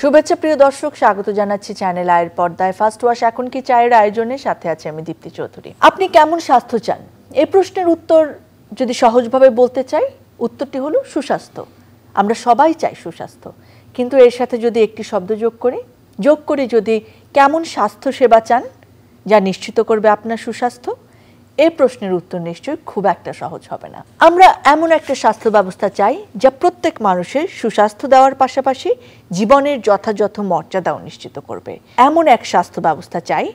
শুভেচ্ছা প্রিয় দর্শক, স্বাগত জানাচ্ছি চ্যানেল আয়ের পর্দায়। ফার্স্ট ওয়াশ এখন কি চায়ের আয়োজনে, সাথে আছে আমি দীপ্তি চৌধুরী। আপনি কেমন স্বাস্থ্য চান? এই প্রশ্নের উত্তর যদি সহজভাবে বলতে চাই, উত্তরটি হলো সুস্বাস্থ্য। আমরা সবাই চাই সুস্বাস্থ্য, কিন্তু এর সাথে যদি একটি শব্দ যোগ করি যদি কেমন স্বাস্থ্য সেবা চান যা নিশ্চিত করবে আপনার সুস্বাস্থ্য, এই প্রশ্নের উত্তর নিশ্চয়ই খুব একটা সহজ হবে না। আমরা এমন একটা স্বাস্থ্য ব্যবস্থা চাই যা প্রত্যেক মানুষের সুস্বাস্থ্য দেওয়ার পাশাপাশি জীবনের যথাযথ মর্যাদাও নিশ্চিত করবে। এমন এক স্বাস্থ্য ব্যবস্থা চাই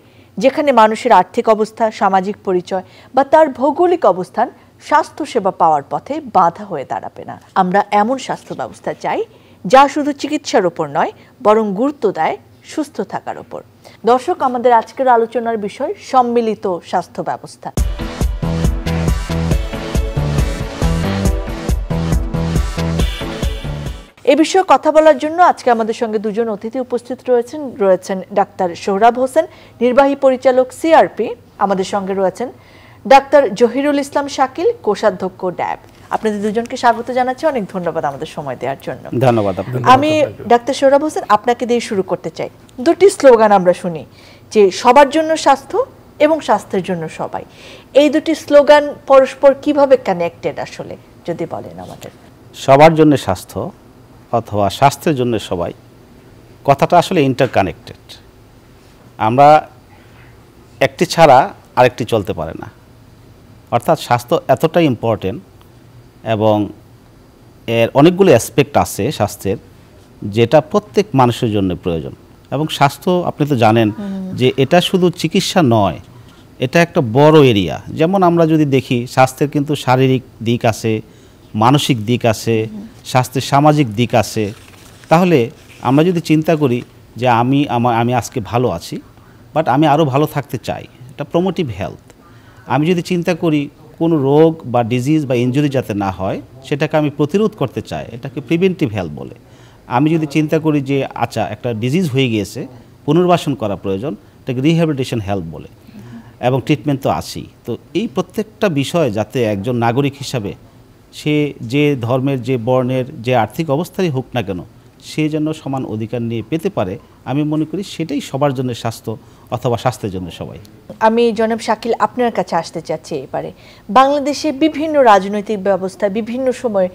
যেখানে মানুষের আর্থিক অবস্থা, সামাজিক পরিচয় বা তার ভৌগোলিক অবস্থান স্বাস্থ্যসেবা পাওয়ার পথে বাধা হয়ে দাঁড়াবে না। আমরা এমন স্বাস্থ্য ব্যবস্থা চাই যা শুধু চিকিৎসার উপর নয়, বরং গুরুত্ব দেয় সুস্থ থাকার উপর। দর্শক, আমাদের আজকের আলোচনার বিষয় সম্মিলিত স্বাস্থ্য ব্যবস্থা। এ বিষয়ে কথা বলার জন্য আজকে আমাদের সঙ্গে দুজন অতিথি উপস্থিত রয়েছেন ডাক্তার সোহরাব হোসেন, নির্বাহী পরিচালক সিআরপি। আমাদের সঙ্গে রয়েছেন ডাক্তার জহিরুল ইসলাম শাকিল, কোষাধ্যক্ষ ড্যাব। আপনাদের দুজনকে স্বাগত জানাচ্ছি, অনেক ধন্যবাদ আমাদের সময় দেওয়ার জন্য। ধন্যবাদ। আমি ডাক্তার সোহরাব হোসেন আপনাকে দিয়ে শুরু করতে চাই। দুটি স্লোগান আমরা শুনি, যে সবার জন্য স্বাস্থ্য এবং স্বাস্থ্যের জন্য সবাই। এই দুটি স্লোগান পরস্পর কিভাবে কানেক্টেড আসলে যদি বলেন আমাদের। সবার জন্য স্বাস্থ্য অথবা স্বাস্থ্যের জন্য সবাই কথাটা আসলে ইন্টারকানেক্টেড। আমরা একটি ছাড়া আরেকটি চলতে পারে না। অর্থাৎ স্বাস্থ্য এতটাই ইম্পর্টেন্ট এবং এর অনেকগুলো অ্যাসপেক্ট আছে স্বাস্থ্যের, যেটা প্রত্যেক মানুষের জন্য প্রয়োজন। এবং স্বাস্থ্য আপনি তো জানেন যে এটা শুধু চিকিৎসা নয়, এটা একটা বড় এরিয়া। যেমন আমরা যদি দেখি স্বাস্থ্যের কিন্তু শারীরিক দিক আছে, মানসিক দিক আছে, স্বাস্থ্যের সামাজিক দিক আছে। তাহলে আমরা যদি চিন্তা করি যে আমি আজকে ভালো আছি, বাট আমি আরও ভালো থাকতে চাই, এটা প্রমোটিভ হেলথ। আমি যদি চিন্তা করি কোনো রোগ বা ডিজিজ বা ইনজুরি যাতে না হয়, সেটাকে আমি প্রতিরোধ করতে চাই, এটাকে প্রিভেন্টিভ হেলথ বলে। আমি যদি চিন্তা করি যে আচ্ছা একটা ডিজিজ হয়ে গিয়েছে, পুনর্বাসন করা প্রয়োজন, এটাকে রিহ্যাবিলিটেশন হেলথ বলে। এবং ট্রিটমেন্ট তো আছেই। তো এই প্রত্যেকটা বিষয় যাতে একজন নাগরিক হিসাবে সে যে ধর্মের, যে বর্ণের, যে আর্থিক অবস্থারই হোক না কেন, সে যেন সমান অধিকার নিয়ে পেতে পারে, আমি মনে করি সেটাই সবার জন্য স্বাস্থ্য অথবা স্বাস্থ্যের জন্য সবাই। আমি জনাব শাকিল আপনার কাছে আসতে চাচ্ছি এবারে। বাংলাদেশে বিভিন্ন রাজনৈতিক ব্যবস্থা বিভিন্ন সময়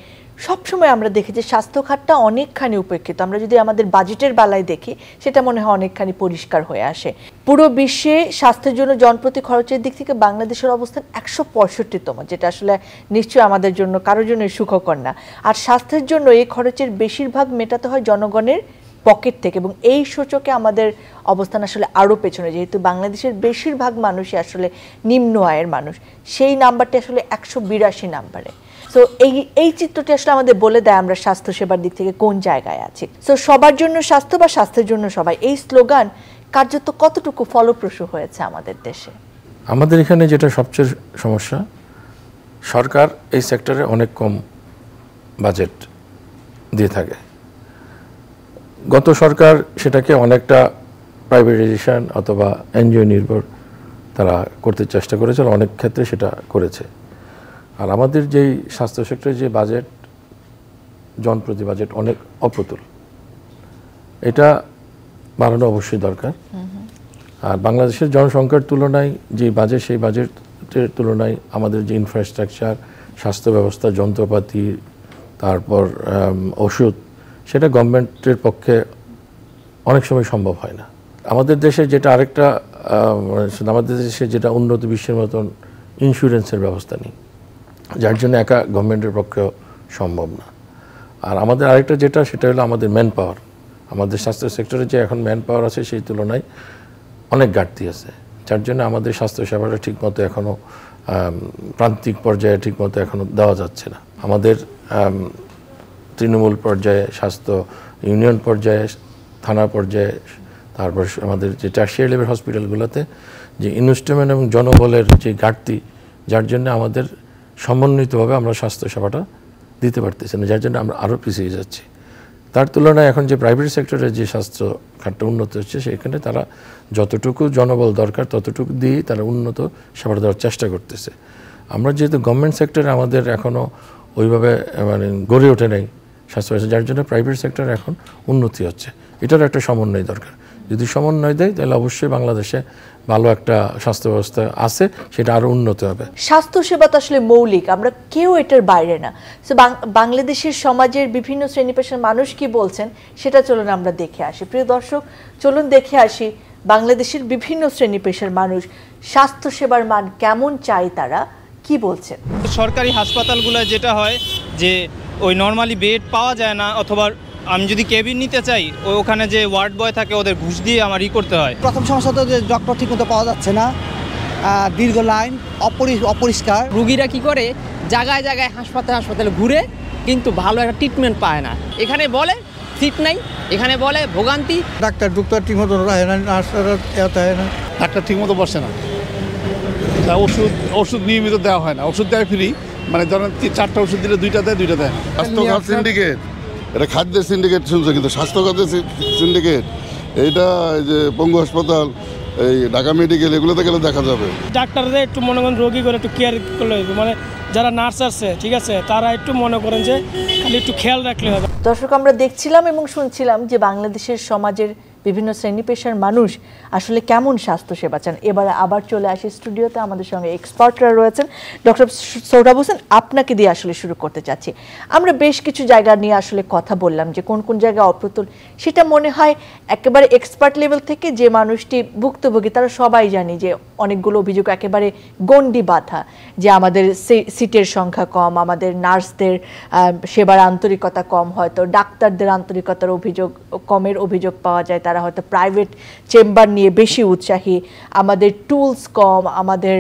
সবসময় আমরা দেখি যে স্বাস্থ্য খাতটা অনেকখানি উপেক্ষিত। আমরা যদি আমাদের বাজেটের বেলায় দেখি, সেটা মনে হয় অনেকখানি পরিষ্কার হয়ে আসে। পুরো বিশ্বে স্বাস্থ্যের জন্য জনপ্রতি খরচের দিক থেকে বাংলাদেশের অবস্থান 165তম, যেটা আসলে নিশ্চয়ই আমাদের জন্য কারোর জন্য সুখকর না। আর স্বাস্থ্যের জন্য এই খরচের বেশিরভাগ মেটাতে হয় জনগণের পকেট থেকে, এবং এই সূচকে আমাদের অবস্থান আসলে আরও পেছনে, যেহেতু বাংলাদেশের বেশিরভাগ মানুষই আসলে নিম্ন আয়ের মানুষ। সেই নাম্বারটি আসলে 182 নাম্বারে। সো এই চিত্রটি আসলে আমাদের বলে দেয় আমরা স্বাস্থ্যসেবার দিক থেকে কোন জায়গায় আছি। সো সবার জন্য স্বাস্থ্য বা স্বাস্থ্যের জন্য সবাই, এই স্লোগান কার্যত কতটুকু ফলপ্রসূ হয়েছে আমাদের দেশে? আমাদের এখানে যেটা সবচেয়ে সমস্যা, সরকার এই সেক্টরে অনেক কম বাজেট দিয়ে থাকে। গত সরকার সেটাকে অনেকটা প্রাইভেটাইজেশন অথবা এনজিও নির্ভর তারা করতে চেষ্টা করেছে, অনেক ক্ষেত্রে সেটা করেছে। আর আমাদের যেই স্বাস্থ্য সেক্টরের যে বাজেট, জনপ্রতি বাজেট অনেক অপ্রতুল, এটা বাড়ানো অবশ্যই দরকার। আর বাংলাদেশের জনসংখ্যার তুলনায় যে বাজেট, সেই বাজেটের তুলনায় আমাদের যে ইনফ্রাস্ট্রাকচার, স্বাস্থ্য ব্যবস্থা, যন্ত্রপাতি, তারপর ওষুধ, সেটা গভর্নমেন্টের পক্ষে অনেক সময় সম্ভব হয় না। আমাদের দেশে যেটা আরেকটা আমাদের দেশে যেটা উন্নত বিশ্বের মতন ইন্স্যুরেন্সের ব্যবস্থা নেই, যার জন্য একা গভর্নমেন্টের পক্ষেও সম্ভব না। আর আমাদের আরেকটা যেটা, সেটা হলো আমাদের ম্যান পাওয়ার। আমাদের স্বাস্থ্য সেক্টরে যে এখন ম্যান পাওয়ার আছে, সেই তুলনায় অনেক ঘাটতি আছে, যার জন্য আমাদের স্বাস্থ্য সেবাটা ঠিকমতো এখনও প্রান্তিক পর্যায়ে ঠিকমতো এখনও দেওয়া যাচ্ছে না। আমাদের তৃণমূল পর্যায়ে স্বাস্থ্য, ইউনিয়ন পর্যায়ে, থানা পর্যায়ে, তারপর আমাদের যে টার্সিয়ারি লেভেল হসপিটালগুলোতে যে ইনস্ট্রুমেন্ট এবং জনবলের যে ঘাটতি, যার জন্য আমাদের সমন্বিতভাবে আমরা স্বাস্থ্য সেবাটা দিতে পারতেছি না, যার জন্য আমরা আরও পিছিয়ে যাচ্ছি। তার তুলনায় এখন যে প্রাইভেট সেক্টরে যে স্বাস্থ্য খাতটা উন্নত হচ্ছে, সেখানে তারা যতটুকু জনবল দরকার ততটুকু দিয়েই তারা উন্নত সেবা দেওয়ার চেষ্টা করতেছে। আমরা যেহেতু গভর্নমেন্ট সেক্টরে আমাদের এখনও ওইভাবে গড়ে ওঠে নেই স্বাস্থ্য, যার জন্য প্রাইভেট সেক্টরে এখন উন্নতি হচ্ছে। এটার একটা সমন্বয় দরকার। যদি সমন্বয় দেয় তাহলে অবশ্যই বাংলাদেশে ভালো একটা স্বাস্থ্য ব্যবস্থা আছে, সেটা আরও উন্নত হবে। স্বাস্থ্যসেবা তো আসলে মৌলিক, আমরা কেউ এটার বাইরে না। সো বাংলাদেশের সমাজের বিভিন্ন শ্রেণী পেশার মানুষ কি বলছেন সেটা চলুন আমরা দেখে আসি। প্রিয় দর্শক, চলুন দেখে আসি বাংলাদেশের বিভিন্ন শ্রেণী পেশার মানুষ স্বাস্থ্যসেবার মান কেমন চায়, তারা কি বলছেন। সরকারি হাসপাতালগুলো যেটা হয় যে ওই নর্মালি বেড পাওয়া যায় না, অথবা আমি যদি কেবিন নিতে চাই ওখানে যে ওয়ার্ড বয় থাকে ওদের ঘুষ দিয়ে আমার করতে হয়। প্রথম সমস্যা তো যে ডক্টর ঠিকমতো পাওয়া যাচ্ছে না, দীর্ঘ লাইন, অপরিষ্কার। রুগীরা কি করে জায়গায় জায়গায় হাসপাতালে ঘুরে কিন্তু ভালো একটা ট্রিটমেন্ট পায় না। এখানে বলে সিট নাই, এখানে বলে ভোগান্তি। ডাক্তার ঠিকমতো রাখে না, ডাক্তার ঠিকমতো বসে না, ওষুধ নিয়মিত দেওয়া হয় না, ওষুধ দেয় ফ্রি, মানে ধরেন 4টা ওষুধ দিলে 2টা দেয়, 2টা দেয় না। স্বাস্থ্যখাত সিন্ডিকেট, এটা খাদ্যের সিন্ডিকেট শুনছে, কিন্তু স্বাস্থ্যখাতের সিন্ডিকেট এইটা যে পঙ্গু হাসপাতাল, এই ঢাকা মেডিকেল, এগুলোতে গেলে দেখা যাবে। ডাক্তাররা একটু মনে করেন রোগী করে একটু কেয়ার করলে, মানে যারা নার্স আছে ঠিক আছে তারা একটু মনে করেন যে খালি একটু খেয়াল রাখলে হবে। দর্শক, আমরা দেখছিলাম এবং শুনছিলাম যে বাংলাদেশের সমাজের বিভিন্ন শ্রেণী পেশার মানুষ আসলে কেমন স্বাস্থ্যসেবা চান। এবার আবার চলে আসি স্টুডিওতে, আমাদের সঙ্গে এক্সপার্টরা রয়েছেন। ডক্টর সোহরাব হোসেন, আপনাকে দিয়ে আসলে শুরু করতে চাচ্ছি। আমরা বেশ কিছু জায়গা নিয়ে আসলে কথা বললাম যে কোন কোন জায়গায় অপ্রতুল, সেটা মনে হয় একেবারে এক্সপার্ট লেভেল থেকে যে মানুষটি ভুক্তভোগী তারা সবাই জানি যে অনেকগুলো অভিযোগ একেবারে গণ্ডি বাঁধা, যে আমাদের সিটের সংখ্যা কম, আমাদের নার্সদের সেবার আন্তরিকতা কম, হয়তো ডাক্তারদের আন্তরিকতার কমের অভিযোগ পাওয়া যায়, তারা হয়তো প্রাইভেট চেম্বার নিয়ে বেশি উৎসাহী, আমাদের টুলস কম, আমাদের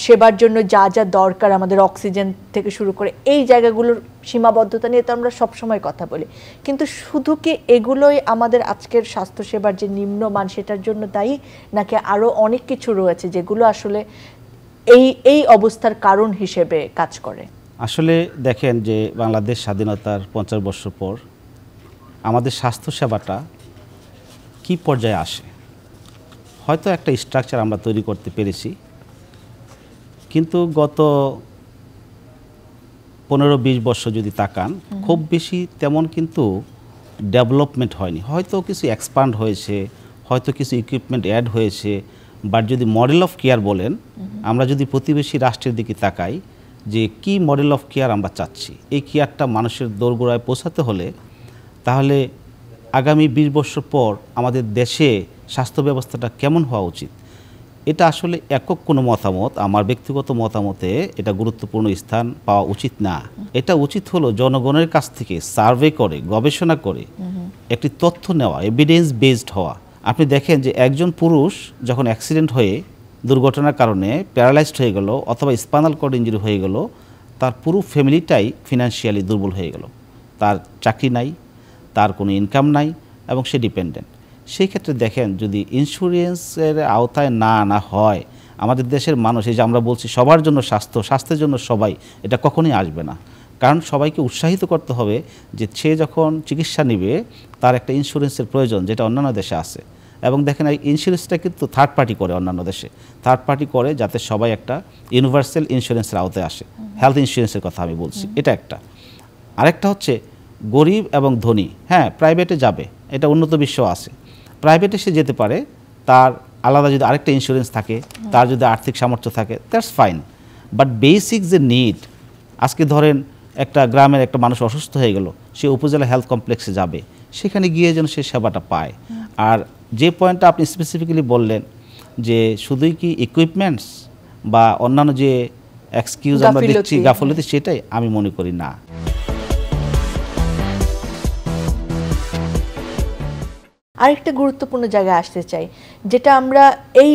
সেবার জন্য যা যা দরকার আমাদের অক্সিজেন থেকে শুরু করে এই জায়গাগুলোর সীমাবদ্ধতা নিয়ে তো আমরা সবসময় কথা বলি। কিন্তু শুধু কি এগুলোই আমাদের আজকের স্বাস্থ্যসেবার যে নিম্নমান সেটার জন্য দায়ী, নাকি আরও অনেক কিছু রয়েছে যেগুলো আসলে এই অবস্থার কারণ হিসেবে কাজ করে? আসলে দেখেন যে বাংলাদেশ স্বাধীনতার 50 বছর পর আমাদের স্বাস্থ্যসেবাটা কি পর্যায়ে আসে, হয়তো একটা স্ট্রাকচার আমরা তৈরি করতে পেরেছি, কিন্তু গত 15-20 বছর যদি তাকান খুব বেশি তেমন কিন্তু ডেভেলপমেন্ট হয়নি। হয়তো কিছু এক্সপান্ড হয়েছে, হয়তো কিছু ইকুইপমেন্ট অ্যাড হয়েছে, বাট যদি মডেল অফ কেয়ার বলেন, আমরা যদি প্রতিবেশী রাষ্ট্রের দিকে তাকাই যে কি মডেল অফ কেয়ার আমরা চাচ্ছি, এই কেয়ারটা মানুষের দোরগোড়ায় পৌঁছাতে হলে তাহলে আগামী 20 বছর পর আমাদের দেশে স্বাস্থ্য ব্যবস্থাটা কেমন হওয়া উচিত, এটা আসলে একক কোনো মতামত, আমার ব্যক্তিগত মতামতে এটা গুরুত্বপূর্ণ স্থান পাওয়া উচিত না। এটা উচিত হলো জনগণের কাছ থেকে সার্ভে করে, গবেষণা করে একটি তথ্য নেওয়া, এভিডেন্স বেসড হওয়া। আপনি দেখেন যে একজন পুরুষ যখন অ্যাক্সিডেন্ট হয়ে দুর্ঘটনার কারণে প্যারালাইজড হয়ে গেল অথবা স্পাইনাল কর্ড ইনজুরি হয়ে গেল, তার পুরো ফ্যামিলিটাই ফিনান্সিয়ালি দুর্বল হয়ে গেল, তার চাকরি নাই, তার কোনো ইনকাম নাই এবং সে ডিপেন্ডেন্ট। সেই ক্ষেত্রে দেখেন যদি ইন্স্যুরেন্সের আওতায় না আনা হয়, আমাদের দেশের মানুষ, এই যে আমরা বলছি সবার জন্য স্বাস্থ্যের জন্য সবাই, এটা কখনোই আসবে না। কারণ সবাইকে উৎসাহিত করতে হবে যে সে যখন চিকিৎসা নেবে তার একটা ইন্স্যুরেন্সের প্রয়োজন, যেটা অন্যান্য দেশে আছে। এবং দেখেন এই ইন্স্যুরেন্সটা কিন্তু থার্ড পার্টি করে, অন্যান্য দেশে থার্ড পার্টি করে যাতে সবাই একটা ইউনিভার্সাল ইন্স্যুরেন্সের আওতায় আসে। হেলথ ইন্স্যুরেন্সের কথা আমি বলছি, এটা একটা। আরেকটা হচ্ছে গরিব এবং ধনী, হ্যাঁ প্রাইভেটে যাবে, এটা উন্নত বিশ্ব আছে, প্রাইভেটে সে যেতে পারে, তার আলাদা যদি আরেকটা ইন্স্যুরেন্স থাকে, তার যদি আর্থিক সামর্থ্য থাকে, দ্যাটস ফাইন। বাট বেসিক যে নিড, আজকে ধরেন একটা গ্রামের একটা মানুষ অসুস্থ হয়ে গেল, সে উপজেলা হেলথ কমপ্লেক্সে যাবে, সেখানে গিয়ে যেন সে সেবাটা পায়। আর যে পয়েন্টটা আপনি স্পেসিফিক্যালি বললেন যে শুধুই কি ইকুইপমেন্টস বা অন্যান্য যে এক্সকিউজ আমরা দেখছি গাফিলতি, সেটাই আমি মনে করি না। আরেকটা গুরুত্বপূর্ণ জায়গায় আসতে চাই, যেটা আমরা এই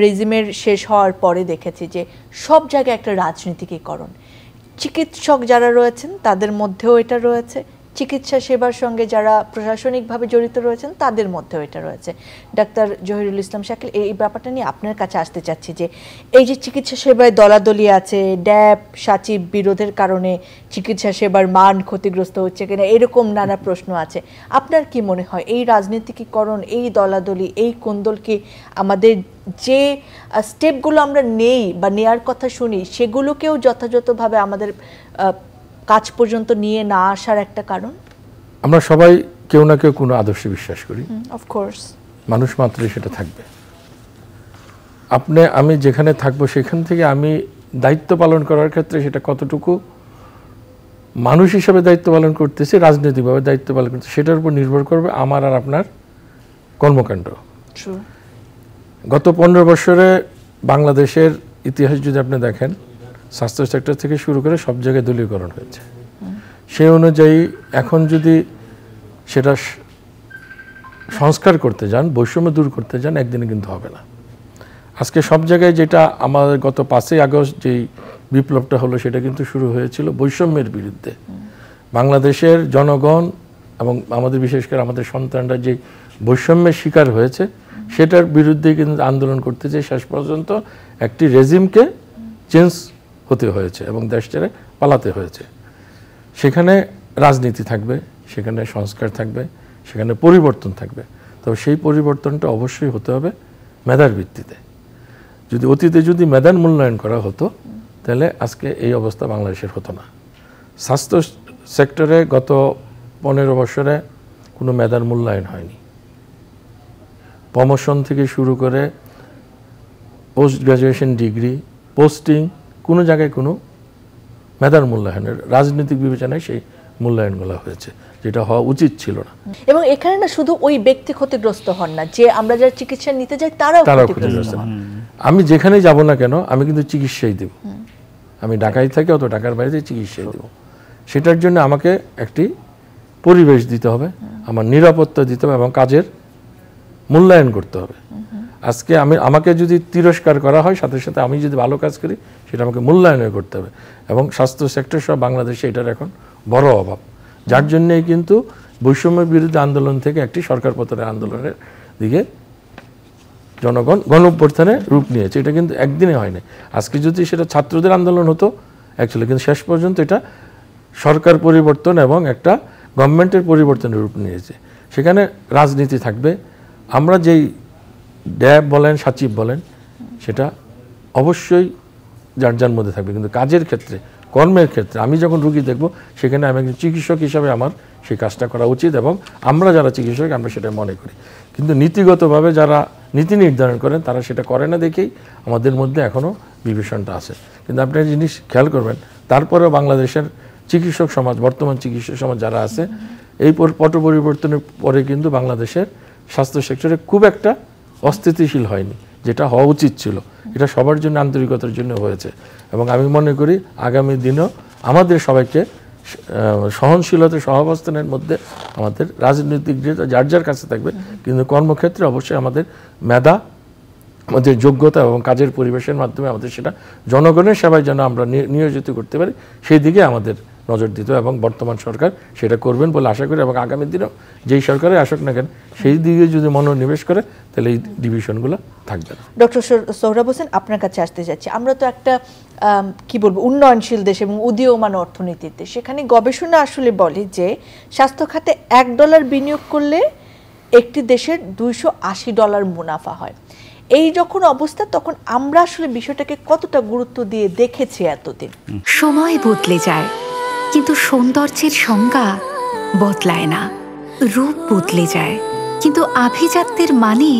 রেজিমের শেষ হওয়ার পরে দেখেছি যে সব জায়গায় একটা রাজনীতিকীকরণ। চিকিৎসক যারা রয়েছেন তাদের মধ্যেও এটা রয়েছে, চিকিৎসা সেবার সঙ্গে যারা প্রশাসনিকভাবে জড়িত রয়েছেন তাদের মধ্যেও এটা রয়েছে। ডাক্তার জহিরুল ইসলাম শাকিল, এই ব্যাপারটা নিয়ে আপনার কাছে আসতে চাচ্ছি যে এই যে চিকিৎসা সেবায় দলাদলি আছে, ড্যাব সাচিব বিরোধের কারণে চিকিৎসা সেবার মান ক্ষতিগ্রস্ত হচ্ছে কিনা, এরকম নানা প্রশ্ন আছে। আপনার কি মনে হয় এই রাজনীতিকীকরণ, এই দলাদলি, এই কোন্দল কি আমাদের যে স্টেপগুলো আমরা নেই বা নেয়ার কথা শুনি সেগুলোকেও যথাযথভাবে আমাদের কাজ পর্যন্ত নিয়ে না আসার একটা কারণ? আমরা সবাই কেউ না কেউ কোনো আদর্শে বিশ্বাস করি, অফকোর্স মানুষ মাত্রই সেটা থাকবে। আমি যেখানে থাকবো সেখান থেকে আমি দায়িত্ব পালন করার ক্ষেত্রে সেটা কতটুকু মানুষ হিসেবে দায়িত্ব পালন করতেছি, রাজনৈতিকভাবে দায়িত্ব পালন করতেছি, সেটার উপর নির্ভর করবে আমার আর আপনার কর্মকাণ্ড। গত 15 বছরে বাংলাদেশের ইতিহাস যদি আপনি দেখেন, স্বাস্থ্য সেক্টর থেকে শুরু করে সব জায়গায় দলীয়করণ হয়েছে। সেই অনুযায়ী এখন যদি সেটা সংস্কার করতে যান, বৈষম্য দূর করতে যান, একদিনে কিন্তু হবে না। আজকে সব জায়গায় যেটা আমাদের গত 5ই আগস্ট যেই বিপ্লবটা হলো, সেটা কিন্তু শুরু হয়েছিল বৈষম্যের বিরুদ্ধে। বাংলাদেশের জনগণ এবং আমাদের বিশেষ করে আমাদের সন্তানরা যে বৈষম্যের শিকার হয়েছে, সেটার বিরুদ্ধে কিন্তু আন্দোলন করতে চেয়ে শেষ পর্যন্ত একটি রেজিমকে চেঞ্জ হতে হয়েছে এবং দেশ ছেড়ে পালাতে হয়েছে। সেখানে রাজনীতি থাকবে, সেখানে সংস্কার থাকবে, সেখানে পরিবর্তন থাকবে। তবে সেই পরিবর্তনটা অবশ্যই হতে হবে মেধার ভিত্তিতে। যদি অতীতে যদি মেধার মূল্যায়ন করা হতো, তাহলে আজকে এই অবস্থা বাংলাদেশের হতো না। স্বাস্থ্য সেক্টরে গত 15 বছরে কোনো মেধার মূল্যায়ন হয়নি। প্রমোশন থেকে শুরু করে পোস্ট গ্রাজুয়েশন ডিগ্রি, পোস্টিং, কোনো জায়গায় কোনো মেধার মূল্যায়নের রাজনৈতিক বিবেচনায় সেই মূল্যায়নগুলো হয়েছে, যেটা হওয়া উচিত ছিল না। এবং এখানে না শুধু ওই ব্যক্তি ক্ষতিগ্রস্ত হন না, যে আমরা যারা চিকিৎসা নিতে যাই তারাও ক্ষতিগ্রস্ত হন। আমি যেখানে যাব না কেন, আমি কিন্তু চিকিৎসাই দেব। আমি ঢাকায় থাকি, অত ঢাকার বাইরে চিকিৎসাই দেব। সেটার জন্য আমাকে একটি পরিবেশ দিতে হবে, আমার নিরাপত্তা দিতে হবে এবং কাজের মূল্যায়ন করতে হবে। আজকে আমাকে যদি তিরস্কার করা হয়, সাথে সাথে আমি যদি ভালো কাজ করি, সেটা আমাকে মূল্যায়ন করতে হবে। এবং স্বাস্থ্য সেক্টর সহ বাংলাদেশে এটার এখন বড় অভাব, যার জন্যই কিন্তু বৈষম্যের বিরুদ্ধে আন্দোলন থেকে একটি সরকার পতনের আন্দোলনের দিকে জনগণ গণঅভ্যুত্থানে রূপ নিয়েছে। এটা কিন্তু একদিনে হয় না। আজকে যদি সেটা ছাত্রদের আন্দোলন হতো অ্যাকচুয়ালি, কিন্তু শেষ পর্যন্ত এটা সরকার পরিবর্তন এবং একটা গভর্নমেন্টের পরিবর্তনের রূপ নিয়েছে। সেখানে রাজনীতি থাকবে। আমরা যেই ড্যাব বলেন, সচিব বলেন, সেটা অবশ্যই যার যার মধ্যে থাকবে, কিন্তু কাজের ক্ষেত্রে, কর্মের ক্ষেত্রে আমি যখন রুগী দেখব, সেখানে আমি একজন চিকিৎসক হিসাবে আমার সেই কাজটা করা উচিত এবং আমরা যারা চিকিৎসক আমরা সেটা মনে করি। কিন্তু নীতিগতভাবে যারা নীতি নির্ধারণ করেন, তারা সেটা করে না দেখেই আমাদের মধ্যে এখনও বিভীষণটা আছে। কিন্তু আপনি একটা জিনিস খেয়াল করবেন, তারপরেও বাংলাদেশের চিকিৎসক সমাজ, বর্তমান চিকিৎসক সমাজ যারা আছে, এই পট পরিবর্তনের পরে কিন্তু বাংলাদেশের স্বাস্থ্য সেক্টরে খুব একটা অস্থিতিশীল হয়নি, যেটা হওয়া উচিত ছিল। এটা সবার জন্য আন্তরিকতার জন্য হয়েছে এবং আমি মনে করি আগামী দিনেও আমাদের সবাইকে সহনশীলতা, সহাবস্থানের মধ্যে আমাদের রাজনৈতিক যার যার কাছে থাকবে, কিন্তু কর্মক্ষেত্রে অবশ্যই আমাদের মেধা, আমাদের যোগ্যতা এবং কাজের পরিবেশের মাধ্যমে আমাদের সেটা জনগণের সেবায় যেন আমরা নিয়োজিত করতে পারি, সেই দিকে আমাদের নজর দিত এবং বর্তমান সরকার সেটা করবেন বলে আশা করি। এবং আগামী দিনেও যেই সরকারে আসুক না কেন, সেই দিকে যদি মনোনিবেশ করে, তাহলে এই ডিভিশনগুলো থাকবে না। ডক্টর সোহরাব হোসেন, আপনার কাছে আসতে যাচ্ছি। আমরা তো একটা কি বলবো, উন্নয়নশীল দেশ এবং উদীয়মান অর্থনীতির দেশ। সেখানে গবেষণা আসলে বলে যে স্বাস্থ্য খাতে $1 বিনিয়োগ করলে একটি দেশের $280 মুনাফা হয়। এই যখন অবস্থা, তখন আমরা আসলে বিষয়টাকে কতটা গুরুত্ব দিয়ে দেখেছি এতদিন। সময় বদলে যায়, কিন্তু সৌন্দর্যের সংজ্ঞা বদলায় না। রূপ বদলে যায়, কিন্তু আভিজাত্যের মানে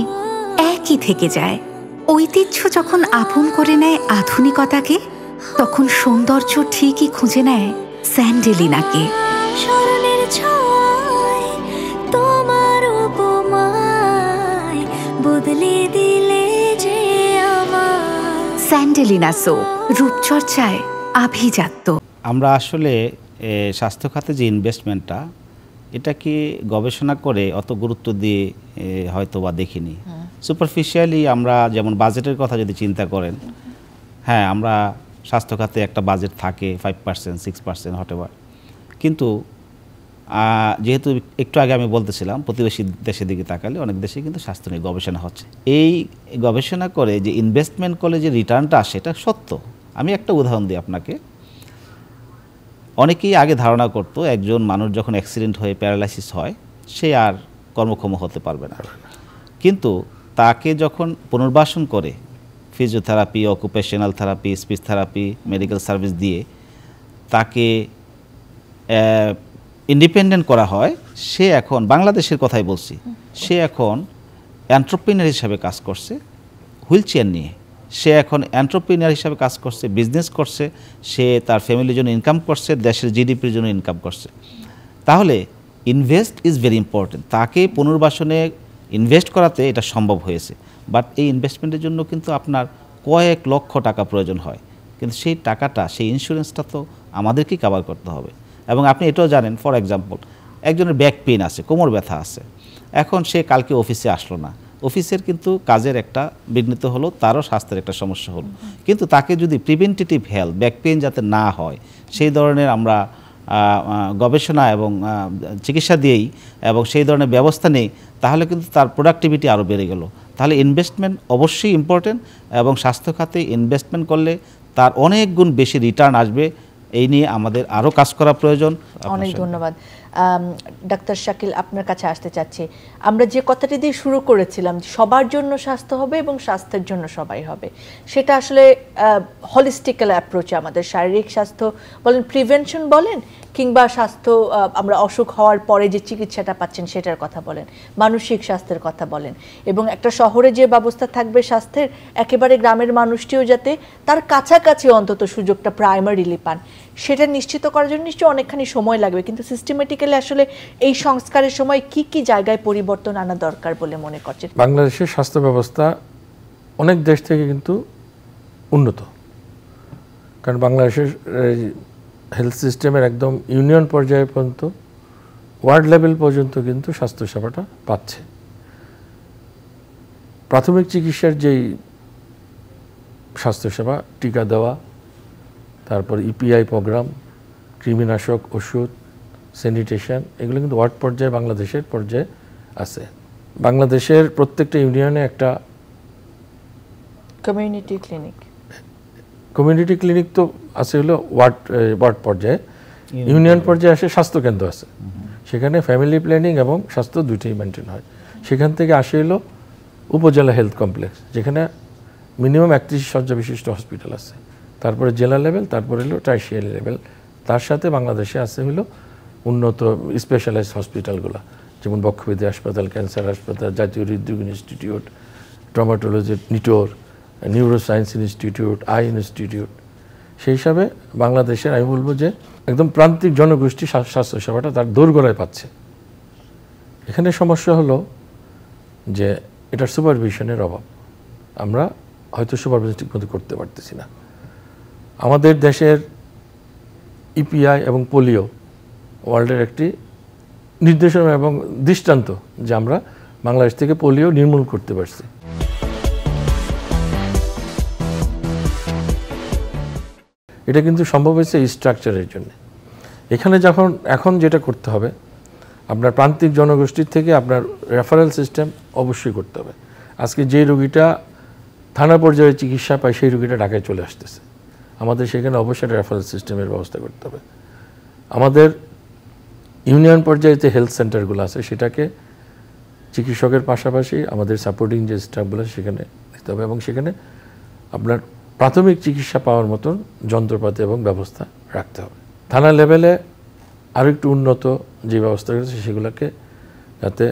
একই থেকে যায়। ঐতিহ্য যখন আপন করে নেয় আধুনিকতাকে, তখন সৌন্দর্য ঠিকই খুঁজে নেয় স্যান্ডেলিনাকে। স্মরণের ছয় তোমার উপমায় বদলে দিলে যে আমার। স্যান্ডেলিনা সো, রূপচর্চায় আভিজাত্য। আমরা আসলে স্বাস্থ্য খাতে যে ইনভেস্টমেন্টটা, এটা কি গবেষণা করে অত গুরুত্ব দিয়ে হয়তো বা দেখিনি। সুপারফিশিয়ালি আমরা যেমন বাজেটের কথা যদি চিন্তা করেন, হ্যাঁ আমরা স্বাস্থ্য খাতে একটা বাজেট থাকে 5%, 6%, হোয়াটএভার। কিন্তু যেহেতু একটু আগে আমি বলতেছিলাম, প্রতিবেশী দেশের দিকে তাকালে অনেক দেশে কিন্তু স্বাস্থ্য নিয়ে গবেষণা হচ্ছে। এই গবেষণা করে যে ইনভেস্টমেন্ট করলে যে রিটার্নটা আসে, এটা সত্য। আমি একটা উদাহরণ দিই আপনাকে। অনেকেই আগে ধারণা করতো একজন মানুষ যখন অ্যাক্সিডেন্ট হয়ে প্যারালাইসিস হয়, সে আর কর্মক্ষম হতে পারবে না। কিন্তু তাকে যখন পুনর্বাসন করে physiotherapy, occupational therapy, speech therapy, medical service দিয়ে তাকে ইন্ডিপেন্ডেন্ট করা হয়, সে এখন বাংলাদেশের কথাই বলছি, সে এখন এন্টারপ্রেনার হিসাবে কাজ করছে হুইল চেয়ার নিয়ে। সে এখন এন্টারপ্রেনার হিসাবে কাজ করছে, বিজনেস করছে, সে তার ফ্যামিলির জন্য ইনকাম করছে, দেশের জিডিপির জন্য ইনকাম করছে। তাহলে ইনভেস্ট ইজ ভেরি ইম্পর্টেন্ট। তাকে পুনর্বাসনে ইনভেস্ট করাতে এটা সম্ভব হয়েছে, বাট এই ইনভেস্টমেন্টের জন্য কিন্তু আপনার কয়েক লক্ষ টাকা প্রয়োজন হয়, কিন্তু সেই টাকাটা, সেই ইন্স্যুরেন্সটা তো আমাদেরকেই কভার করতে হবে। এবং আপনি এটাও জানেন, ফর এক্সাম্পল একজনের ব্যাক পেইন আছে, কোমর ব্যথা আছে, এখন সে কালকে অফিসে আসলো না, অফিসের কিন্তু কাজের একটা বিঘ্নিত হলো, তারও স্বাস্থ্যের একটা সমস্যা হলো, কিন্তু তাকে যদি প্রিভেন্টিভ হেলথ, ব্যাক পেইন যাতে না হয় সেই ধরনের আমরা গবেষণা এবং চিকিৎসা দিয়েই এবং সেই ধরনের ব্যবস্থা নেই, তাহলে কিন্তু তার প্রোডাক্টিভিটি আরও বেড়ে গেল। তাহলে ইনভেস্টমেন্ট অবশ্যই ইম্পর্টেন্ট, এবং স্বাস্থ্য খাতে ইনভেস্টমেন্ট করলে তার অনেক গুণ বেশি রিটার্ন আসবে। এই নিয়ে আমাদের আরও কাজ করা প্রয়োজন। অনেক ধন্যবাদ। ডাক্তার শাকিল, আপনার কাছে আসতে চাচ্ছি, আমরা যে কথাটি দিয়ে শুরু করেছিলাম, সবার জন্য স্বাস্থ্য হবে এবং স্বাস্থ্যের জন্য সবাই হবে, সেটা আসলে হলিস্টিক্যাল অ্যাপ্রোচে আমাদের শারীরিক স্বাস্থ্য বলেন, প্রিভেনশন বলেন, কিংবা স্বাস্থ্য আমরা অসুখ হওয়ার পরে যে চিকিৎসাটা পাচ্ছেন সেটার কথা বলেন, মানসিক স্বাস্থ্যের কথা বলেন, এবং একটা শহরে যে ব্যবস্থা থাকবে স্বাস্থ্যের, একেবারে গ্রামের মানুষটিও যাতে তার কাছাকাছি অন্তত সুযোগটা প্রাইমারিলি পান, সেটা নিশ্চিত করার জন্য নিশ্চয়ই অনেকখানি সময় লাগবে। কিন্তু সিস্টেমেটিক্যালি আসলে এই সংস্কারের সময় কি কি জায়গায় পরিবর্তন আনা দরকার বলে মনে করছেন? বাংলাদেশের স্বাস্থ্য ব্যবস্থা অনেক দেশ থেকে কিন্তু উন্নত, কারণ বাংলাদেশের হেলথ সিস্টেমের একদম ইউনিয়ন পর্যায়ে পর্যন্ত, ওয়ার্ড লেভেল পর্যন্ত কিন্তু স্বাস্থ্যসেবাটা পাচ্ছে। প্রাথমিক চিকিৎসার যেই স্বাস্থ্যসেবা, টিকা দেওয়া, তারপর ইপিআই প্রোগ্রাম, কৃমিনাশক ওষুধ, স্যানিটেশন, এগুলো কিন্তু ওয়ার্ড পর্যায়ে বাংলাদেশের পর্যায়ে আছে। বাংলাদেশের প্রত্যেকটা ইউনিয়নে একটা কমিউনিটি ক্লিনিক, কমিউনিটি ক্লিনিক তো আছে হলো ওয়ার্ড পর্যায়ে, ইউনিয়ন পর্যায়ে আসে স্বাস্থ্যকেন্দ্র আছে, সেখানে ফ্যামিলি প্ল্যানিং এবং স্বাস্থ্য দুইটাই মেনটেন হয়। সেখান থেকে আসে হলো উপজেলা হেলথ কমপ্লেক্স, যেখানে মিনিমাম 31 শয্যা বিশিষ্ট হসপিটাল আছে, তারপরে জেলা লেভেল, তারপরে হলো টার্সিয়ারি লেভেল, তার সাথে বাংলাদেশে আছে হলো উন্নত স্পেশালাইজড হসপিটালগুলো, যেমন বক্ষব্যাধি হাসপাতাল, ক্যান্সার হাসপাতাল, জাতীয় হৃদরোগ institute, traumatology, NITOR, neuroscience institute, eye institute. সেই হিসাবে বাংলাদেশের আমি বলবো যে একদম প্রান্তিক জনগোষ্ঠী স্বাস্থ্যসেবাটা তার দোরগোড়ায় পাচ্ছে। এখানে সমস্যা হলো যে এটার সুপারভিশনের অভাব, আমরা হয়তো সুপারভিশন ঠিকমতো করতে পারতেছি না। আমাদের দেশের ইপিআই এবং পোলিও ওয়ার্ল্ডের একটি নির্দেশনা এবং দৃষ্টান্ত যে আমরা বাংলাদেশ থেকে পোলিও নির্মূল করতে পারছি। এটা কিন্তু সম্ভব হয়েছে এই স্ট্রাকচারের জন্য। এখানে এখন যেটা করতে হবে, আপনার প্রান্তিক জনগোষ্ঠীর থেকে আপনার রেফারেল সিস্টেম অবশ্যই করতে হবে। আজকে যে রোগীটা থানা পর্যায়ে চিকিৎসা পায়, সেই রোগীটা ঢাকায় চলে আসতেছে, আমাদের সেখানে অবশ্যই রেফারেল সিস্টেমের ব্যবস্থা করতে হবে। আমাদের ইউনিয়ন পর্যায়ে যে হেলথ সেন্টারগুলো আছে, সেটাকে চিকিৎসকের পাশাপাশি আমাদের সাপোর্টিং যে স্টাফগুলো সেখানে দিতে হবে, এবং সেখানে আপনার প্রাথমিক চিকিৎসা পাওয়ার মতন যন্ত্রপাতি এবং ব্যবস্থা রাখতে হবে। থানা লেভেলে আরও একটু উন্নত যে ব্যবস্থা রয়েছে সেগুলোকে, যাতে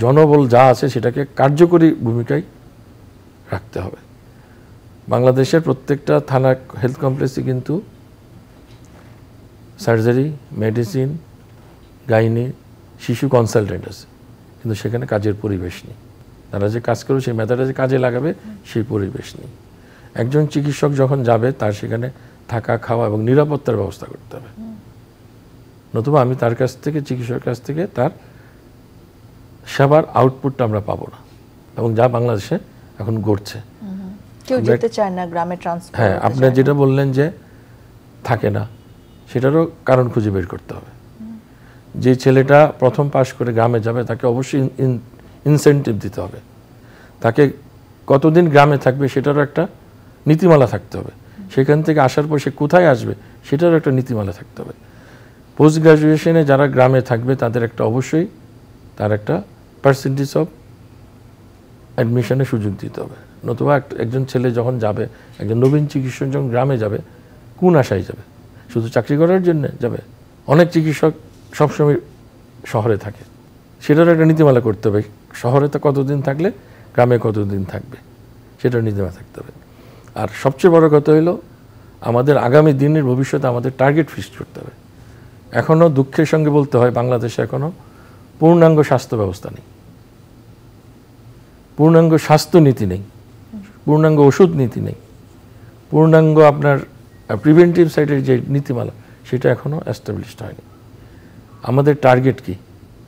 জনবল যা আছে সেটাকে কার্যকরী ভূমিকায় রাখতে হবে। বাংলাদেশের প্রত্যেকটা থানা হেলথ কমপ্লেক্সে কিন্তু সার্জারি, মেডিসিন, গাইনি, শিশু কনসালটেন্ট আছে, কিন্তু সেখানে কাজের পরিবেশ নেই। তারা যে কাজ করবে, সেই মেধাটা যে কাজে লাগাবে, সেই পরিবেশ নেই। একজন চিকিৎসক যখন যাবে, তার সেখানে থাকা, খাওয়া এবং নিরাপত্তার ব্যবস্থা করতে হবে, নতুবা আমি তার কাছ থেকে, চিকিৎসকের কাছ থেকে তার সেবার আউটপুটটা আমরা পাবো না, এবং যা বাংলাদেশে এখন ঘটছে। কেউ যেতে চায় না গ্রামে ট্রান্সফার। হ্যাঁ, আপনি যেটা বললেন যে থাকে না, সেটারও কারণ খুঁজে বের করতে হবে। যে ছেলেটা প্রথম পাশ করে গ্রামে যাবে, তাকে অবশ্যই ইনসেন্টিভ দিতে হবে। তাকে কতদিন গ্রামে থাকবে সেটারও একটা নীতিমালা থাকতে হবে। সেখান থেকে আসার পর সে কোথায় আসবে সেটারও একটা নীতিমালা থাকতে হবে। পোস্ট গ্রাজুয়েশনে যারা গ্রামে থাকবে, তাদের একটা অবশ্যই তার একটা পার্সেন্টেজ অফ অ্যাডমিশনের সুযোগ দিতে হবে, নতুবা একজন ছেলে যখন যাবে, একজন নবীন চিকিৎসক যখন গ্রামে যাবে, কোন আশায় যাবে? শুধু চাকরি করার জন্য যাবে? অনেক চিকিৎসক সবসময় শহরে থাকে, সেটার একটা নীতিমালা করতে হবে। শহরে তো কতদিন থাকলে গ্রামে কতদিন থাকবে, সেটার নীতিমালা থাকতে হবে। আর সবচেয়ে বড় কথা হলো আমাদের আগামী দিনের ভবিষ্যতে আমাদের টার্গেট ফিক্সড করতে হবে। এখনও দুঃখের সঙ্গে বলতে হয় বাংলাদেশে এখনও পূর্ণাঙ্গ স্বাস্থ্য ব্যবস্থা নেই, পূর্ণাঙ্গ স্বাস্থ্য নীতি নেই, পূর্ণাঙ্গ ওষুধ নীতি নেই, পূর্ণাঙ্গ আপনার প্রিভেন্টিভ সাইডের যে নীতিমালা সেটা এখনও এস্টাবলিশড হয়নি। আমাদের টার্গেট কি?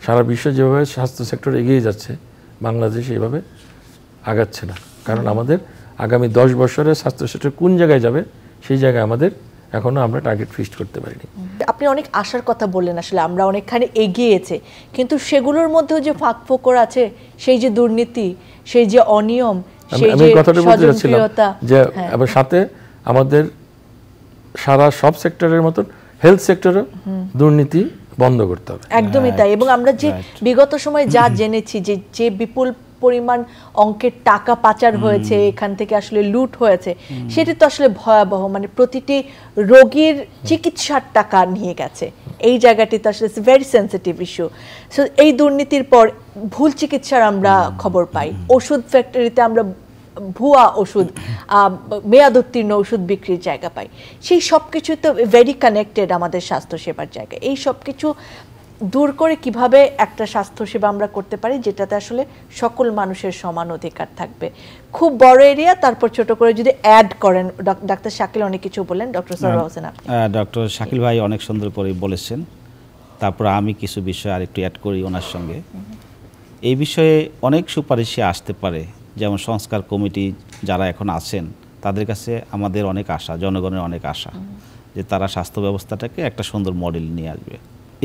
সারা বিশ্বে যেভাবে স্বাস্থ্য সেক্টর এগিয়ে যাচ্ছে, বাংলাদেশ এইভাবে আগাচ্ছে না। কারণ আমাদের আগামী 10 বছরে স্বাস্থ্য সেক্টর কোন জায়গায় যাবে সেই জায়গায় আমাদের এখনও আমরা টার্গেট ফিক্সড করতে পারিনি। আপনি অনেক আশার কথা বললেন, আসলে আমরা অনেকখানি এগিয়েছে, কিন্তু সেগুলোর মধ্যেও যে ফাঁক ফোকর আছে, সেই যে দুর্নীতি, সেই যে অনিয়ম, সেই যে কথাটা বলতে যাচ্ছিলাম যে আবার সাথে আমাদের সারা সব সেক্টরের মতন হেলথ সেক্টরে দুর্নীতি বন্ধ করতে হবে। একদমই তাই। এবং আমরা যে বিগত সময়ে যা জেনেছি যে বিপুল পরিমাণ অঙ্কের টাকা পাচার হয়েছে, এখান থেকে আসলে লুট হয়েছে, সেটি তো আসলে ভয়াবহ। মানে প্রতিটি রোগীর চিকিৎসার টাকা নিয়ে গেছে, এই জায়গাটি তো আসলে ভেরি সেন্সিটিভ ইস্যু। সো এই দুর্নীতির পর ভুল চিকিৎসার আমরা খবর পাই, ওষুধ ফ্যাক্টরিতে আমরা ভুয়া ওষুধ, মেয়াদোত্তীর্ণ ওষুধ বিক্রির জায়গা পাই। সেই সব কিছু তো ভেরি কানেক্টেড আমাদের স্বাস্থ্যসেবার জায়গায়। এই সব কিছু দূর করে কিভাবে একটা স্বাস্থ্যসেবা আমরা করতে পারি যেটাতে আসলে সকল মানুষের সমান অধিকার থাকবে। খুব বড় এরিয়া, তারপর ছোট করে যদি অ্যাড করেন। ডাক্তার শাকিল অনেক কিছু বললেন, ডক্টর সরওয়ার হোসেন আপনি? ডক্টর শাকিল ভাই অনেক সুন্দর করে বলেছেন, তারপর আমি কিছু বিষয় আরেকটু অ্যাড করি ওনার সঙ্গে। এই বিষয়ে অনেক সুপারিশে আসতে পারে, যেমন সংস্কার কমিটি যারা এখন আছেন তাদের কাছে আমাদের অনেক আশা, জনগণের অনেক আশা যে তারা স্বাস্থ্য ব্যবস্থাটাকে একটা সুন্দর মডেল নিয়ে আসবে।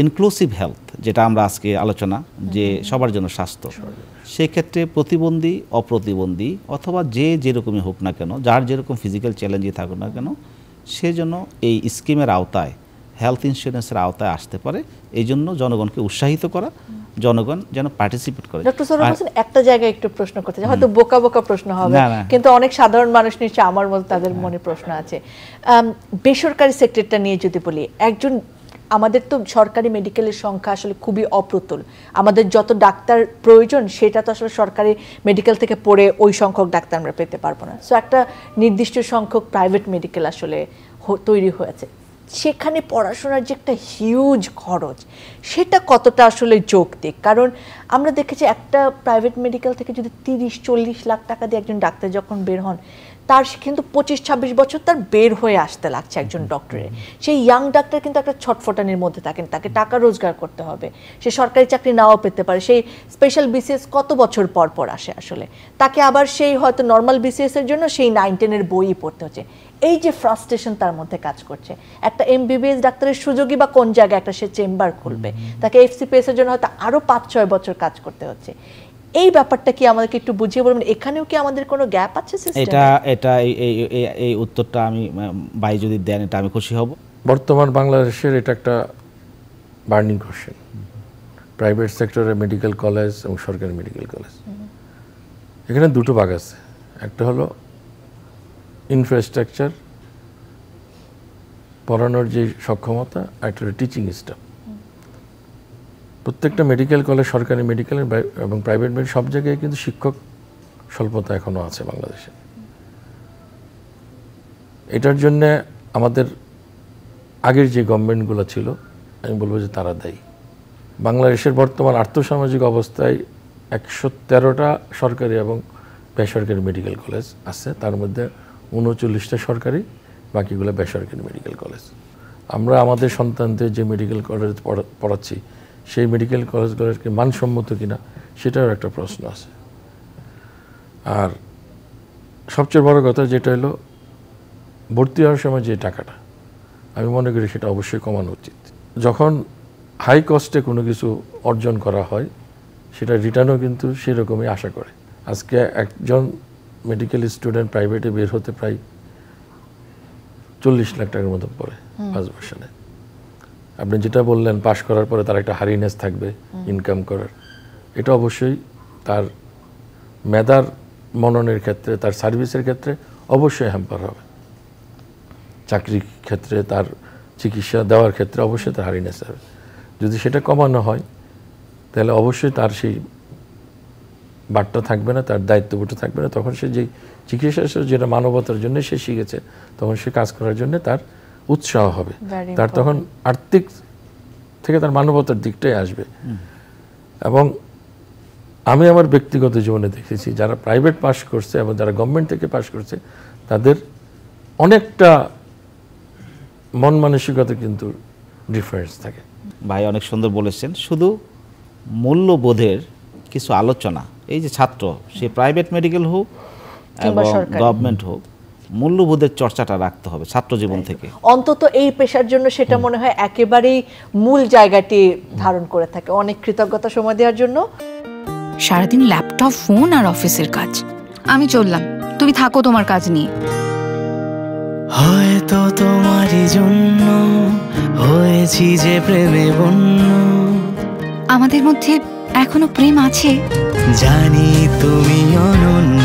ইনক্লুসিভ হেলথ, যেটা আমরা আজকে আলোচনা, যে সবার জন্য স্বাস্থ্য, সেক্ষেত্রে প্রতিবন্ধী, অপ্রতিবন্ধী অথবা যে যেরকমই হোক না কেন, যার যেরকম ফিজিক্যাল চ্যালেঞ্জই থাকুক না কেন, সে যেন এই স্কিমের আওতায়, হেলথ ইন্স্যুরেন্সের আওতায় আসতে পারে। এই জন্য জনগণকে উৎসাহিত করা, জনগণ যেন পার্টিসিপেট করে। ডক্টর সরওয়ার হোসেন, একটা জায়গায় একটু প্রশ্ন করতে চাই, হয়তো বোকা বোকা প্রশ্ন হবে, কিন্তু অনেক সাধারণ মানুষ নিশ্চয়ই আমার মতো তাদের মনে প্রশ্ন আছে। বেসরকারি সেক্টরটা নিয়ে যদি বলি, একজন আমাদের তো সরকারি মেডিকেলের সংখ্যা আসলে খুবই অপ্রতুল। আমাদের যত ডাক্তার প্রয়োজন সেটা তো আসলে সরকারি মেডিকেল থেকে পড়ে ওই সংখ্যক ডাক্তার আমরা পেতে পারবো না। সো একটা নির্দিষ্ট সংখ্যক প্রাইভেট মেডিকেল আসলে তৈরি হয়েছে। সেখানে পড়াশোনার যে একটা হিউজ খরচ, সেটা কতটা আসলে যৌক্তিক? কারণ আমরা দেখেছি একটা প্রাইভেট মেডিকেল থেকে যদি 30-40 লাখ টাকা দিয়ে একজন ডাক্তার যখন বের হন, তার কিন্তু 25-26 বছর তার বের হয়ে আসতে লাগছে একজন ডক্টরের। সেই ইয়াং ডাক্তার কিন্তু একটা ছটফটানির মধ্যে থাকেন, তাকে টাকা রোজগার করতে হবে, সে সরকারি চাকরি নাও পেতে পারে, সেই স্পেশাল বিসিএস কত বছর পর পর আসে আসলে, তাকে আবার সেই হয়তো নর্মাল বিসিএসের জন্য সেই 9-10-এর বইই পড়তে হচ্ছে। এই যে ফ্রাস্ট্রেশন তার মধ্যে কাজ করছে, একটা এমবিবিএস ডাক্তারের সুযোগই বা কোন জায়গায় একটা সে চেম্বার খুলবে, তাকে এফসিপিএস এর জন্য হয়তো আরও 5-6 বছর কাজ করতে হচ্ছে। এই ব্যাপারটা কি আমাদেরকে একটু বুঝিয়ে বলবেন, এখানেও কি আমাদের কোনো গ্যাপ আছে সিস্টেমে? এই উত্তরটা আমি ভাই যদি দেন, এটা আমি খুশি হব। বর্তমান বাংলাদেশের এটা একটা বার্নিং কোশ্চেন, প্রাইভেট সেক্টরে মেডিকেল কলেজ এবং সরকারি মেডিকেল কলেজ। এখানে দুটো ভাগ আছে, একটা হলো ইনফ্রাস্ট্রাকচার, পড়ানোর যে সক্ষমতা, আর একটা টিচিং স্টাফ। প্রত্যেকটা মেডিকেল কলেজ, সরকারি মেডিকেল এবং প্রাইভেট মেডিকেল, সব জায়গায় কিন্তু শিক্ষক স্বল্পতা এখনও আছে বাংলাদেশে। এটার জন্যে আমাদের আগের যে গভর্নমেন্টগুলো ছিল, আমি বলবো যে তারা দায়ী। বাংলাদেশের বর্তমান আর্থসামাজিক অবস্থায় 113টা সরকারি এবং বেসরকারি মেডিকেল কলেজ আছে, তার মধ্যে 39টা সরকারি, বাকিগুলো বেসরকারি মেডিকেল কলেজ। আমরা আমাদের সন্তানদের যে মেডিকেল কলেজ পড়াচ্ছি, সেই মেডিকেল কলেজগুলোকে মানসম্মত কিনা সেটাও একটা প্রশ্ন আছে। আর সবচেয়ে বড় কথা যেটা হলো ভর্তি হওয়ার সময় যে টাকাটা, আমি মনে করি সেটা অবশ্যই কমানো উচিত। যখন হাই কস্টে কোনো কিছু অর্জন করা হয়, সেটা রিটার্নও কিন্তু সেরকমই আশা করে। আজকে একজন মেডিকেল স্টুডেন্ট প্রাইভেটে বের হতে প্রায় 40 লাখ টাকার মতো পড়ে 5 বছরে। আপনি যেটা বললেন, পাশ করার পরে তার একটা হারিনেস থাকবে ইনকাম করার, এটা অবশ্যই তার মেধার মননের ক্ষেত্রে, তার সার্ভিসের ক্ষেত্রে অবশ্যই হ্যাম্পার হবে। চাকরির ক্ষেত্রে, তার চিকিৎসা দেওয়ার ক্ষেত্রে অবশ্যই তার হারিনেস হবে। যদি সেটা কমানো হয় তাহলে অবশ্যই তার সেই বাটটা থাকবে না, তার দায়িত্ববোধটা থাকবে না। তখন সে যে চিকিৎসা যেটা মানবতার জন্য সে শিখেছে, তখন সে কাজ করার জন্য তার উৎসাহ হবে, তার তখন আর্থিক থেকে তার মানবতার দিকটাই আসবে। এবং আমি আমার ব্যক্তিগত জীবনে দেখেছি যারা প্রাইভেট পাস করছে এবং যারা গভর্নমেন্ট থেকে পাস করছে তাদের অনেকটা মন মানসিকতা কিন্তু ডিফারেন্স থাকে। ভাই অনেক সুন্দর বলেছেন। শুধু মূল্যবোধের কিছু আলোচনা, এই যে ছাত্র সে প্রাইভেট মেডিকেল হোক এবং গভর্নমেন্ট হোক, মূল্যবোধের চর্চাটা রাখতে হবে ছাত্র জীবন থেকে। অন্তত এই পেশার জন্য সেটা মনে হয় একেবারেই মূল জায়গাটি ধারণ করে থাকে। অনেক কৃতজ্ঞতা সময় দেওয়ার জন্য। সারাদিন ল্যাপটপ, ফোন আর অফিসের কাজ। আমি চললাম, তুমি থাকো তোমার কাজ নিয়ে। হয়তো তোমারই জন্য হয়েছি যে প্রেমে বন্য। আমাদের মধ্যে এখনো প্রেম আছে, জানি তুমি অনন্য,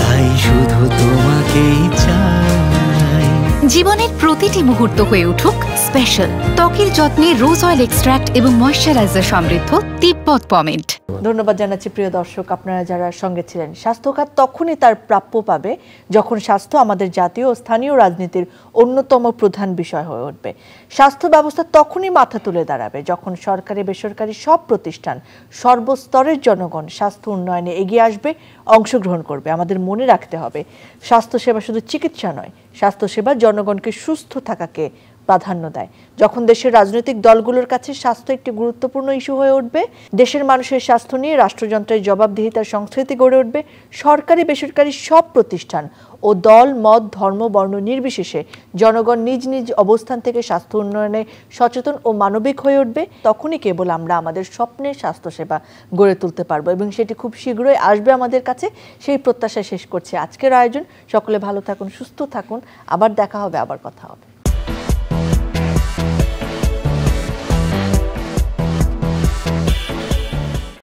তাই শুধু তোমাকেই চাই। জীবনের প্রতিটি মুহূর্ত হয়ে উঠুক স্পেশাল। ত্বকের যত্নে রোজ অয়েল এক্সট্রাক্ট এবং ময়শ্চারাইজার সমৃদ্ধ তিব্বত পমেন্ট। ধন্যবাদ জানাচ্ছি প্রিয় দর্শক, আপনারা যারা সঙ্গে ছিলেন। স্বাস্থ্যখাত তখনই তার প্রাপ্য পাবে যখন স্বাস্থ্য আমাদের জাতীয় ও স্থানীয় রাজনীতির অন্যতম প্রধান বিষয় হয়ে উঠবে। স্বাস্থ্য ব্যবস্থা তখনই মাথা তুলে দাঁড়াবে যখন সরকারি বেসরকারি সব প্রতিষ্ঠান, সর্বস্তরের জনগণ স্বাস্থ্য উন্নয়নে এগিয়ে আসবে, অংশগ্রহণ করবে। আমাদের মনে রাখতে হবে স্বাস্থ্যসেবা শুধু চিকিৎসা নয়, স্বাস্থ্যসেবা জনগণকে সুস্থ থাকাকে প্রাধান্য দেয়। যখন দেশের রাজনৈতিক দলগুলোর কাছে স্বাস্থ্য একটি গুরুত্বপূর্ণ ইস্যু হয়ে উঠবে, দেশের মানুষের স্বাস্থ্য নিয়ে রাষ্ট্রযন্ত্রের জবাবদিহিতার সংস্কৃতি গড়ে উঠবে, সরকারি বেসরকারি সব প্রতিষ্ঠান ও দল, মত, ধর্ম, বর্ণ নির্বিশেষে জনগণ নিজ নিজ অবস্থান থেকে স্বাস্থ্য উন্নয়নে সচেতন ও মানবিক হয়ে উঠবে, তখনই কেবল আমরা আমাদের স্বপ্নের স্বাস্থ্যসেবা গড়ে তুলতে পারবো এবং সেটি খুব শীঘ্রই আসবে আমাদের কাছে। সেই প্রত্যাশা শেষ করছি আজকের আয়োজন। সকলে ভালো থাকুন, সুস্থ থাকুন, আবার দেখা হবে, আবার কথা হবে।